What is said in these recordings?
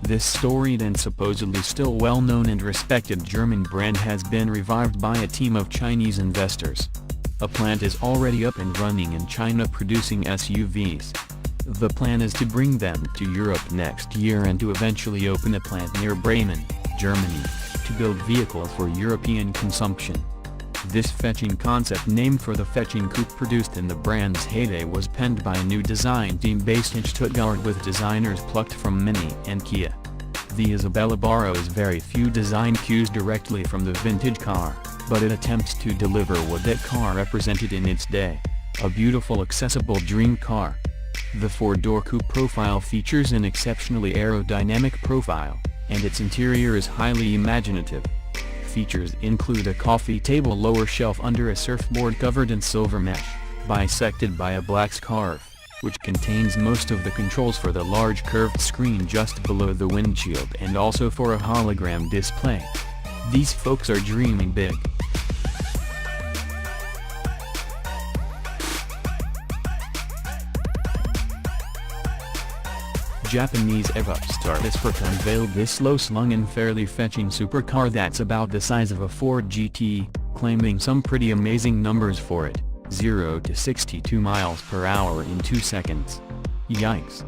This storied and supposedly still well-known and respected German brand has been revived by a team of Chinese investors. A plant is already up and running in China producing SUVs. The plan is to bring them to Europe next year and to eventually open a plant near Bremen, Germany, to build vehicles for European consumption. This fetching concept name for the fetching coupe produced in the brand's heyday was penned by a new design team based in Stuttgart with designers plucked from Mini and Kia. The Isabella borrows very few design cues directly from the vintage car, but it attempts to deliver what that car represented in its day: a beautiful accessible dream car. The four-door coupe profile features an exceptionally aerodynamic profile, and its interior is highly imaginative. Features include a coffee table lower shelf under a surfboard covered in silver mesh, bisected by a black scarf, which contains most of the controls for the large curved screen just below the windshield and also for a hologram display. These folks are dreaming big. Japanese EV upstart Espark unveiled this slow-slung and fairly fetching supercar that's about the size of a Ford GT, claiming some pretty amazing numbers for it: 0 to 62 miles per hour in 2 seconds. Yikes.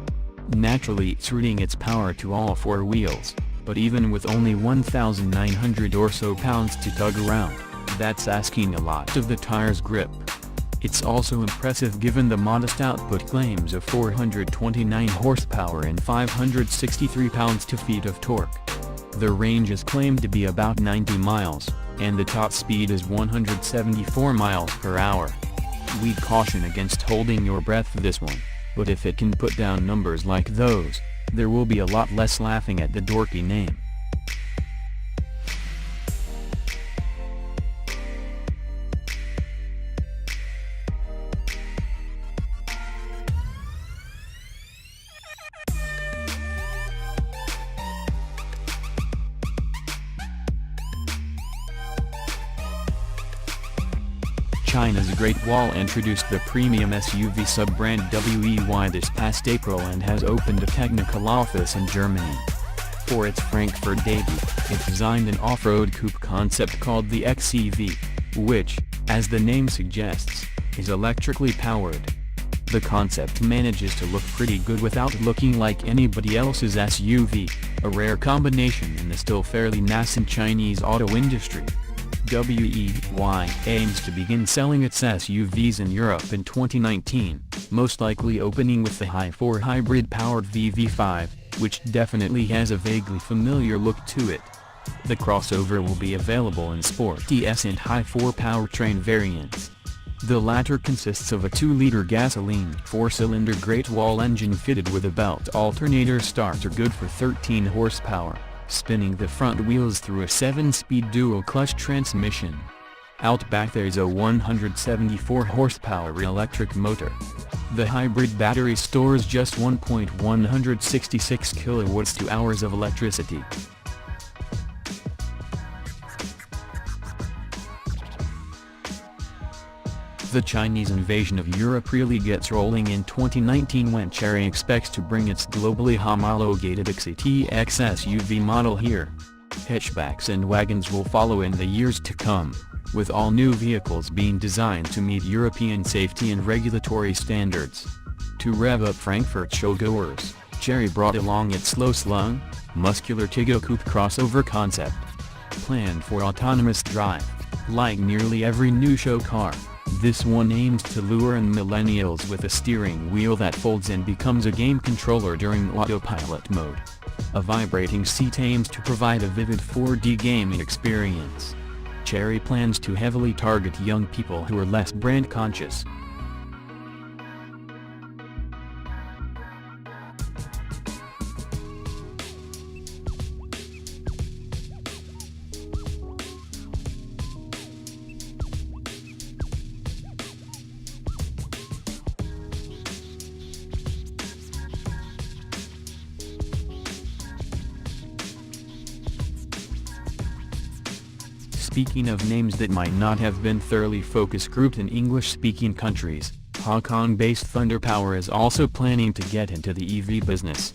Naturally it's rooting its power to all four wheels, but even with only 1,900 or so pounds to tug around, that's asking a lot of the tire's grip. It's also impressive given the modest output claims of 429 horsepower and 563 pounds-feet of torque. The range is claimed to be about 90 miles, and the top speed is 174 miles per hour. We'd caution against holding your breath for this one, but if it can put down numbers like those, there will be a lot less laughing at the dorky name. China's Great Wall introduced the premium SUV sub-brand WEY this past April and has opened a technical office in Germany. For its Frankfurt debut, it designed an off-road coupe concept called the XEV, which, as the name suggests, is electrically powered. The concept manages to look pretty good without looking like anybody else's SUV, a rare combination in the still fairly nascent Chinese auto industry. WEY aims to begin selling its SUVs in Europe in 2019, most likely opening with the hi4 hybrid-powered VV5, which definitely has a vaguely familiar look to it. The crossover will be available in Sporty S and hi4 powertrain variants. The latter consists of a 2-liter gasoline 4-cylinder Great Wall engine fitted with a belt alternator starter good for 13 horsepower. Spinning the front wheels through a 7-speed dual-clutch transmission. Out back there's a 174 horsepower electric motor. The hybrid battery stores just 166 kilowatts-hours of electricity. The Chinese invasion of Europe really gets rolling in 2019 when Chery expects to bring its globally homologated XETX SUV model here. Hatchbacks and wagons will follow in the years to come, with all new vehicles being designed to meet European safety and regulatory standards. To rev up Frankfurt showgoers, Chery brought along its slow-slung, muscular Tiggo coupe crossover concept. Planned for autonomous drive, like nearly every new show car, this one aims to lure in millennials with a steering wheel that folds and becomes a game controller during autopilot mode. A vibrating seat aims to provide a vivid 4D gaming experience. Chery plans to heavily target young people who are less brand conscious. Speaking of names that might not have been thoroughly focus grouped in English-speaking countries, Hong Kong-based Thunder Power is also planning to get into the EV business.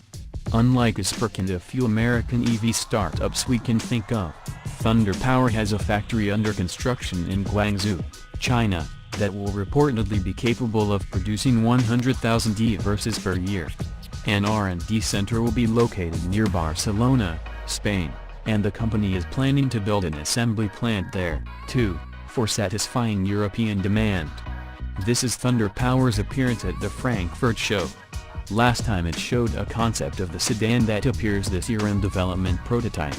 Unlike aseee and a few American EV startups we can think of, Thunder Power has a factory under construction in Guangzhou, China, that will reportedly be capable of producing 100,000 EVs per year. An R&D center will be located near Barcelona, Spain, and the company is planning to build an assembly plant there, too, for satisfying European demand. This is Thunder Power's appearance at the Frankfurt show. Last time it showed a concept of the sedan that appears this year in development prototype,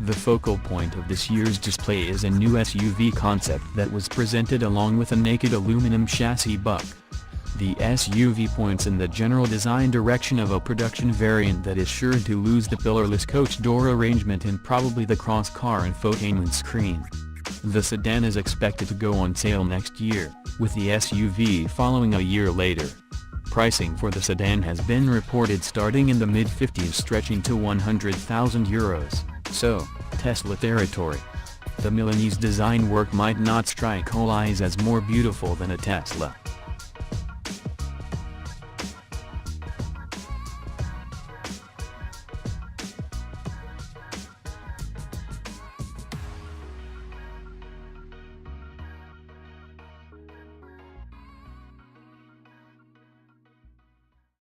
The focal point of this year's display is a new SUV concept that was presented along with a naked aluminum chassis buck. The SUV points in the general design direction of a production variant that is sure to lose the pillarless coach door arrangement and probably the cross-car infotainment screen. The sedan is expected to go on sale next year, with the SUV following a year later. Pricing for the sedan has been reported starting in the mid-50s stretching to €100,000, so, Tesla territory. The Milanese design work might not strike all eyes as more beautiful than a Tesla.